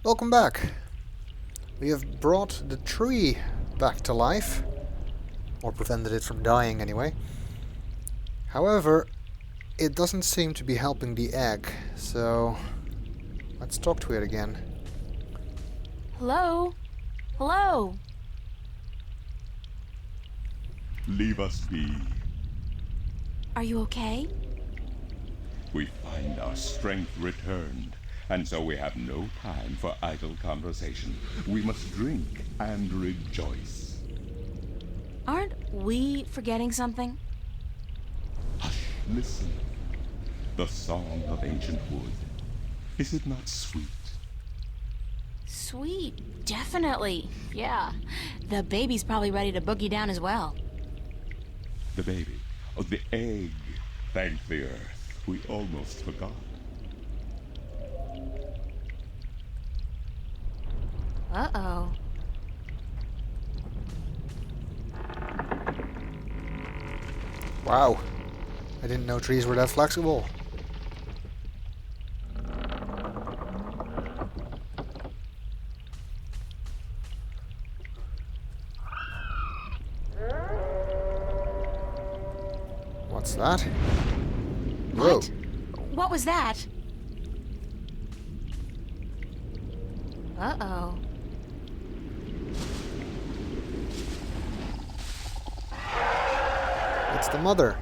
Welcome back. We have brought the tree back to life, or prevented it from dying anyway. However, it doesn't seem to be helping the egg, so let's talk to it again. Hello? Hello? Leave us be. Are you okay? We find our strength returned, and so we have no time for idle conversation. We must drink and rejoice. Aren't we forgetting something? Hush, listen. The song of ancient wood. Is it not sweet? Sweet, definitely. Yeah. The baby's probably ready to boogie down as well. The baby. Oh, the egg. Thank the earth. We almost forgot. Uh-oh. Wow, I didn't know trees were that flexible. What's that? Whoa. What? What was that? Uh-oh. It's the mother.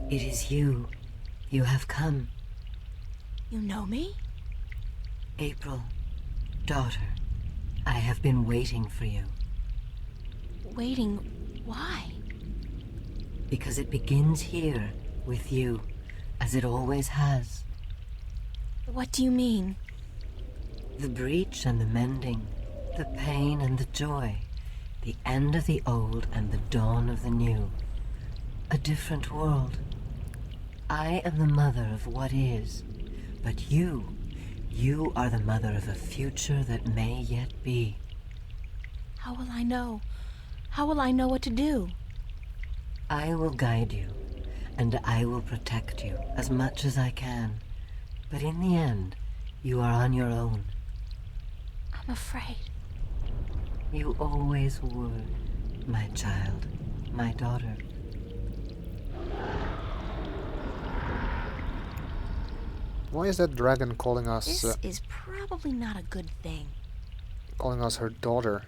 It is you. You have come. You know me? April, daughter, I have been waiting for you. Waiting. Why? Because it begins here, with you, as it always has. What do you mean? The breach and the mending, the pain and the joy, the end of the old and the dawn of the new. A different world. I am the mother of what is, but you are the mother of a future that may yet be. How will I know? How will I know what to do? I will guide you, and I will protect you as much as I can. But in the end, you are on your own. I'm afraid. You always were, my child, my daughter. Why is that dragon calling us This is probably not a good thing. her daughter?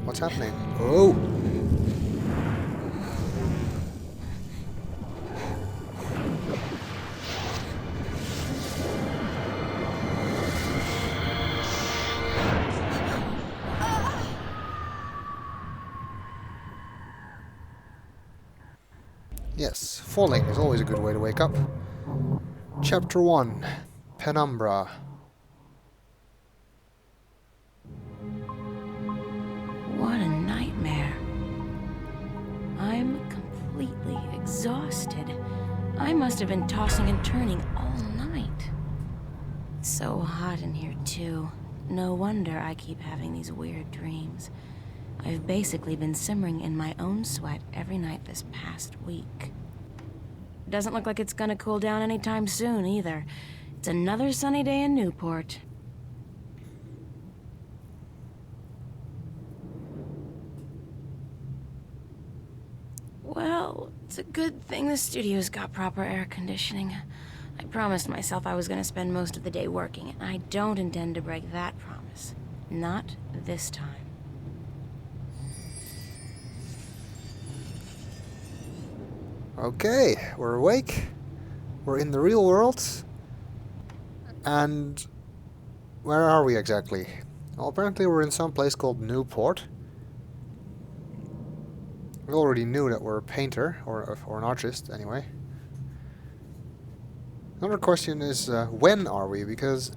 What's happening? Oh! Yes, falling is always a good way to wake up. Chapter 1, Penumbra. What a nightmare. I'm completely exhausted. I must have been tossing and turning all night. It's so hot in here, too. No wonder I keep having these weird dreams. I've basically been simmering in my own sweat every night this past week. Doesn't look like it's gonna cool down anytime soon, either. It's another sunny day in Newport. Well, it's a good thing the studio's got proper air conditioning. I promised myself I was gonna spend most of the day working, and I don't intend to break that promise. Not this time. Okay, we're awake. We're in the real world. And where are we exactly? Well, apparently we're in some place called Newport. We already knew that we're a painter, or an artist, anyway. Another question is, when are we? Because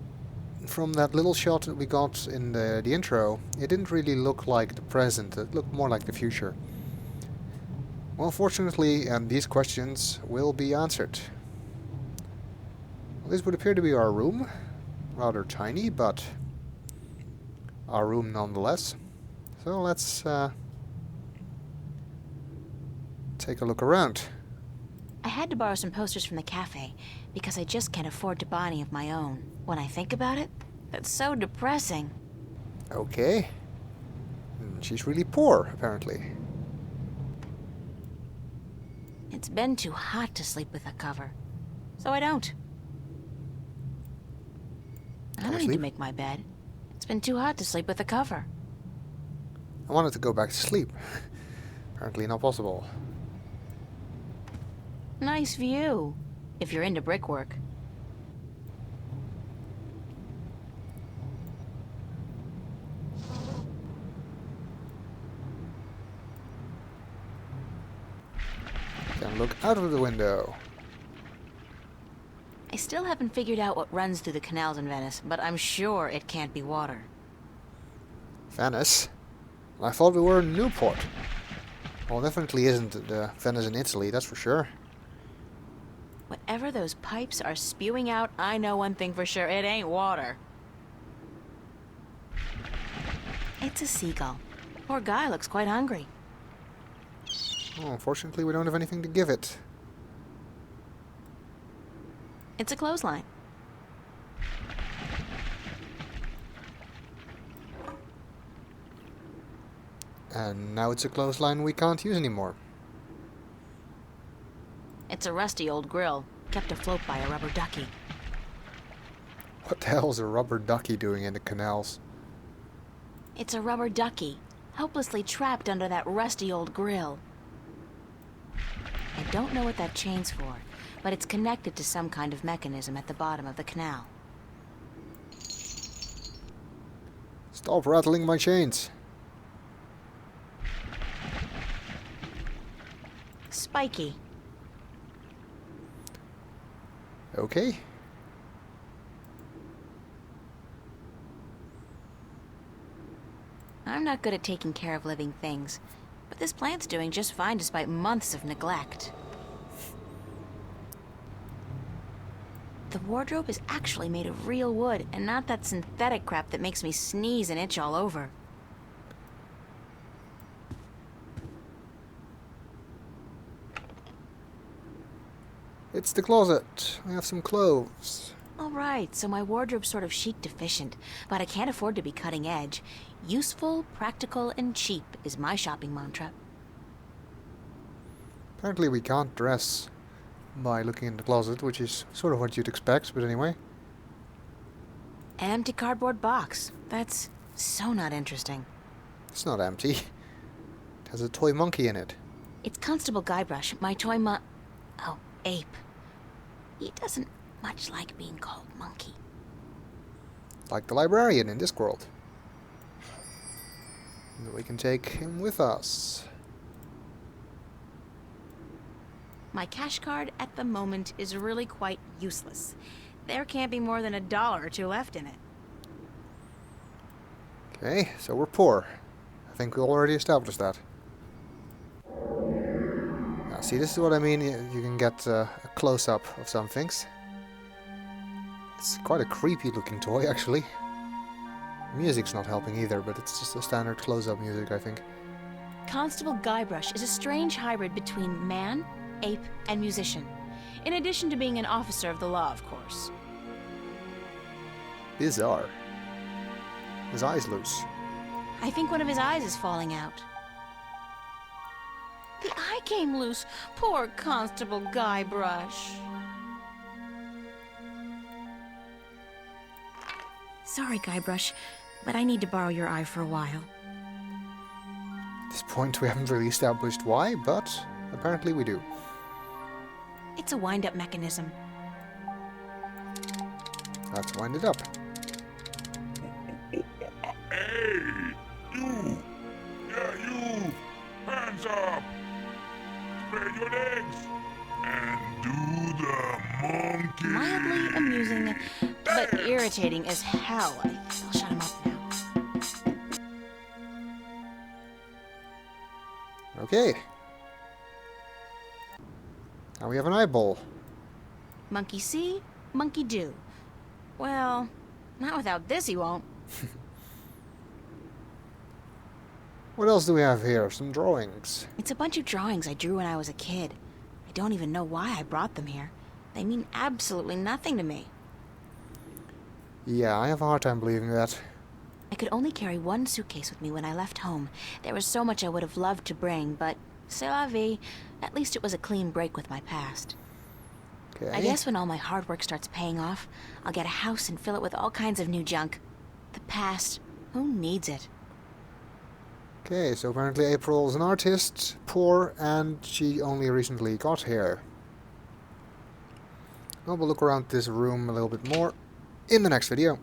from that little shot that we got in the intro, it didn't really look like the present, it looked more like the future. Well, fortunately, these questions will be answered. Well, this would appear to be our room. Rather tiny, but our room nonetheless. So let's take a look around. I had to borrow some posters from the cafe because I just can't afford to buy any of my own. When I think about it, that's so depressing. Okay. She's really poor, apparently. It's been too hot to sleep with a cover, so I don't. I don't need to Sleep? make my bed. It's been too hot to sleep with a cover. I wanted to go back to sleep. Apparently not possible. Nice view, if you're into brickwork. Can look out of the window. I still haven't figured out what runs through the canals in Venice, but I'm sure it can't be water. Venice? I thought we were in Newport. Well, definitely isn't the Venice in Italy, that's for sure. Whatever those pipes are spewing out, I know one thing for sure, it ain't water. It's a seagull. Poor guy looks quite hungry. Oh, unfortunately, we don't have anything to give it. It's a clothesline. And now it's a clothesline we can't use anymore. It's a rusty old grill, kept afloat by a rubber ducky. What the hell is a rubber ducky doing in the canals? It's a rubber ducky, helplessly trapped under that rusty old grill. I don't know what that chain's for, but it's connected to some kind of mechanism at the bottom of the canal. Stop rattling my chains. Spiky. Okay. I'm not good at taking care of living things, but this plant's doing just fine despite months of neglect. The wardrobe is actually made of real wood, and not that synthetic crap that makes me sneeze and itch all over. It's the closet. We have some clothes. Alright, so my wardrobe's sort of chic deficient, but I can't afford to be cutting edge. Useful, practical, and cheap is my shopping mantra. Apparently we can't dress by looking in the closet, which is sort of what you'd expect, but anyway. An empty cardboard box. That's so not interesting. It's not empty. It has a toy monkey in it. It's Constable Guybrush, my toy Oh, ape. He doesn't much like being called monkey. Like the librarian in Discworld. And we can take him with us. My cash card at the moment is really quite useless. There can't be more than $1 or $2 left in it. Okay, so we're poor. I think we already established that. Now, see, this is what I mean. You can get a close-up of some things. It's quite a creepy looking toy, actually. Music's not helping either, but it's just a standard close-up music, I think. Constable Guybrush is a strange hybrid between man, ape, and musician. In addition to being an officer of the law, of course. Bizarre. His eye's loose. I think one of his eyes is falling out. The eye came loose. Poor Constable Guybrush. Sorry, Guybrush, but I need to borrow your eye for a while. At this point, we haven't really established why, but apparently we do. It's a wind-up mechanism. Let's wind it up. Hey! You! Yeah, you! Hands up! Spread your legs! And do the monkey! Mildly amusing, but irritating as hell. I'll shut him up now. Okay. Now we have an eyeball. Monkey see, monkey do. Well, not without this he won't. What else do we have here? Some drawings. It's a bunch of drawings I drew when I was a kid. I don't even know why I brought them here. They mean absolutely nothing to me. Yeah, I have a hard time believing that. I could only carry one suitcase with me when I left home. There was so much I would have loved to bring, but c'est la vie. At least it was a clean break with my past. Okay. I guess when all my hard work starts paying off, I'll get a house and fill it with all kinds of new junk. The past, who needs it? Okay, so apparently April's an artist, poor, and she only recently got here. Well, we'll look around this room a little bit more in the next video.